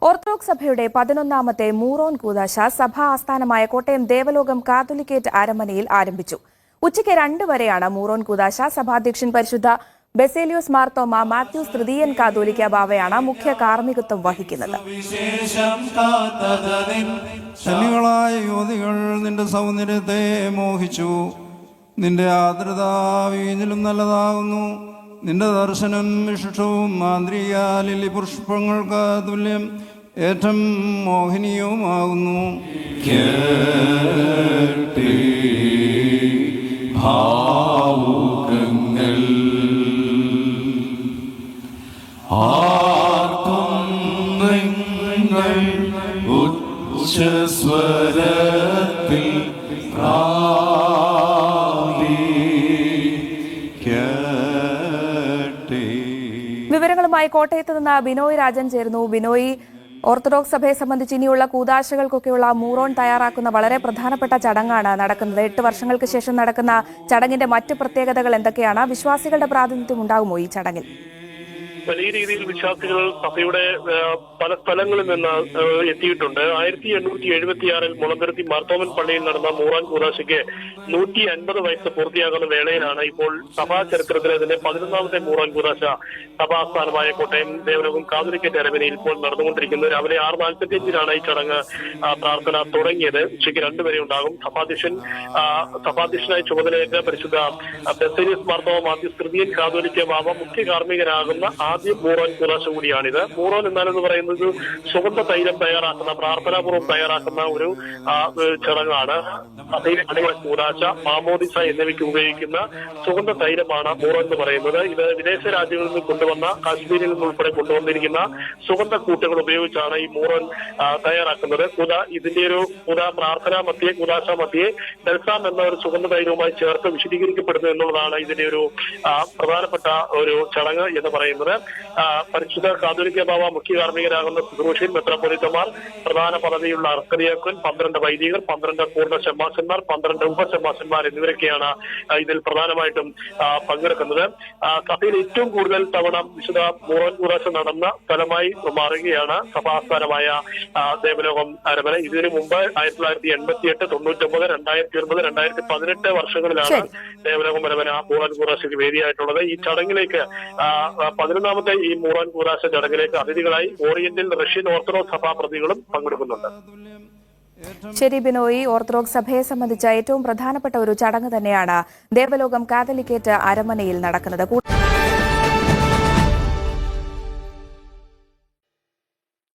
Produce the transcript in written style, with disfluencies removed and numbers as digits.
Orthodox സഭയുടെ 11ാമത്തെ മൂറോൻ കൂദാശ സഭാ ആസ്ഥാനമായ കോട്ടയം ദേവലോകം കാതോലിക്കേറ്റ് അരമനയിൽ ആരംഭിച്ചു. ഉച്ചയ്ക്ക് 2 വരെയാണ് മൂറോൻ കൂദാശ. സഭാധ്യക്ഷൻ പരിശുദ്ധ ബെസേലിയോസ് മാർത്തോമ മാത്യൂസ് തൃതീയൻ കാതോലിക്ക ബാവയാണ് മുഖ്യ കാർമ്മികത്വം വഹിക്കുന്നത്. ശനികളായ യുവതികൾ നിന്റെ സൗന്ദര്യത്തെ മോഹിച്ചു. നിന്റെ ആർദ്രത വീഞ്ഞിലും നല്ലതാകുന്നു. നിന്റെ ദർശനം വിശിഷ്ടവും മാന്ത്രിക ലില്ലി പുഷ്പങ്ങൾക്ക് തുല്യം ഏറ്റവും മോഹനീയവുമാകുന്നു. ഭാവുകങ്ങൾ ഉച്ചസ്വരത്തിൽ വിവരങ്ങളുമായി കോട്ടയത്ത് നിന്ന് ബിനോയ് രാജൻ ചേരുന്നു. ബിനോയ്, ഓർത്തഡോക്സ് സഭയെ സംബന്ധിച്ച് ഇനിയുള്ള കൂദാശകൾക്കൊക്കെയുള്ള മൂറോൻ തയ്യാറാക്കുന്ന വളരെ പ്രധാനപ്പെട്ട ചടങ്ങാണ് നടക്കുന്നത്. 8 വർഷങ്ങൾക്ക് ശേഷം നടക്കുന്ന ചടങ്ങിന്റെ മറ്റ് പ്രത്യേകതകൾ എന്തൊക്കെയാണ്? വിശ്വാസികളുടെ പ്രാതിനിധ്യം ഉണ്ടാകുമോ ഈ ചടങ്ങിൽ? വലിയ രീതിയിൽ വിശ്വാസികൾ സഭയുടെ പല സ്ഥലങ്ങളിൽ നിന്ന് എത്തിയിട്ടുണ്ട്. 1876 മുളന്തുരുത്തി മാർത്തോമൻ പള്ളിയിൽ നടന്ന മൂറാൻ കൂദാശയ്ക്ക് 150 വയസ്സ് പൂർത്തിയാകുന്ന വേളയിലാണ് ഇപ്പോൾ സഭാ ചരിത്രത്തിലെ തന്നെ 11ാമത്തെ മൂറാൻ കൂദാശ സഭാസ്ഥാനമായ കോട്ടയം ദേവലോകം കാതോലിക്കേറ്റ് അരമനയിൽ ഇപ്പോൾ നടന്നുകൊണ്ടിരിക്കുന്നത്. രാവിലെ 6:45 ഈ ചടങ്ങ് പ്രാർത്ഥന തുടങ്ങിയത്. ഉച്ചയ്ക്ക് 2 വരെ ഉണ്ടാകും. സഭാധ്യക്ഷനായി ചുമതലയേറ്റ പരിശുദ്ധ ബെസേലിയോസ് മാർത്തോമ മാത്യൂസ് തൃതീയൻ കാതോലിക്ക ബാവ മുഖ്യ കാർമ്മികനാകുന്ന ആദ്യ മൂറോൻ കൂദാശ കൂടിയാണിത്. മൂറോൻ എന്നാലെന്ന് പറയുന്നത് സുഗന്ധ തൈലം തയ്യാറാക്കുന്ന, പ്രാർത്ഥനാപൂർവ്വം തയ്യാറാക്കുന്ന ഒരു ചടങ്ങാണ്. കൂദാശ, മാമോദിസ എന്നിവയ്ക്ക് ഉപയോഗിക്കുന്ന സുഗന്ധ തൈലമാണ് മൂറോൻ എന്ന് പറയുന്നത്. ഇത് വിദേശ രാജ്യങ്ങളിൽ നിന്ന് കൊണ്ടുവന്ന, കാശ്മീരിൽ നിന്ന് ഉൾപ്പെടെ കൊണ്ടുവന്നിരിക്കുന്ന സുഗന്ധ കൂട്ടുകൾ ഉപയോഗിച്ചാണ് ഈ മൂറോൻ തയ്യാറാക്കുന്നത്. ഇതിന്റെ ഒരു പ്രാർത്ഥനാ മധ്യേ, കൂദാശ മധ്യേ ബൽസാം എന്ന ഒരു സുഗന്ധ തൈലവുമായി ചേർത്ത് വിശദീകരിക്കപ്പെടുന്നു എന്നുള്ളതാണ് ഇതിന്റെ ഒരു പ്രധാനപ്പെട്ട ഒരു ചടങ്ങ് എന്ന് പറയുന്നത്. പരിശുദ്ധ കാതോലിക്ക ബാവ മുഖ്യ കാർമ്മികരാകുന്ന ശുശ്രൂഷയിൽ മെത്രാപ്പൊലീത്തമാർ, പ്രധാന പദവിയുള്ള അർക്കദിയാക്കൻ, 12 വൈദികർ, 12 പൂർണ്ണ ഷമ്മാസന്മാർ, 12 ഉപഷമ്മാസന്മാർ എന്നിവരൊക്കെയാണ് ഇതിൽ പ്രധാനമായിട്ടും പങ്കെടുക്കുന്നത്. സഭയിൽ ഏറ്റവും കൂടുതൽ തവണ വിശുദ്ധ മൂറോൻ കൂദാശ നടന്ന സ്ഥലമായി മാറുകയാണ് സഭാസ്ഥാനമായ ദേവലോകം അരമന. ഇതിനു മുമ്പ് 1988, 99, 2009, 2018 വർഷങ്ങളിലാണ് ദേവലോകം അരമന മൂറോൻ കൂദാശയ്ക്ക് വേദിയായിട്ടുള്ളത്. ഈ ചടങ്ങിലേക്ക് 11ാമത്തെ ഈ മൂറോൻ കൂദാശ ചടങ്ങിലേക്ക് അതിഥികളായി ഓറിയന്റൽ റഷ്യൻ ഓർത്തഡോക്സ് സഭാ പ്രതികളും പങ്കെടുക്കുന്നുണ്ട്. ശരി ബിനോയ്, ഓർത്തഡോക്സ് സഭയെ സംബന്ധിച്ച ഏറ്റവും പ്രധാനപ്പെട്ട ഒരു ചടങ്ങ് തന്നെയാണ് ദേവലോകം കാതോലിക്കേറ്റ് അരമനയിൽ നടക്കുന്നത്.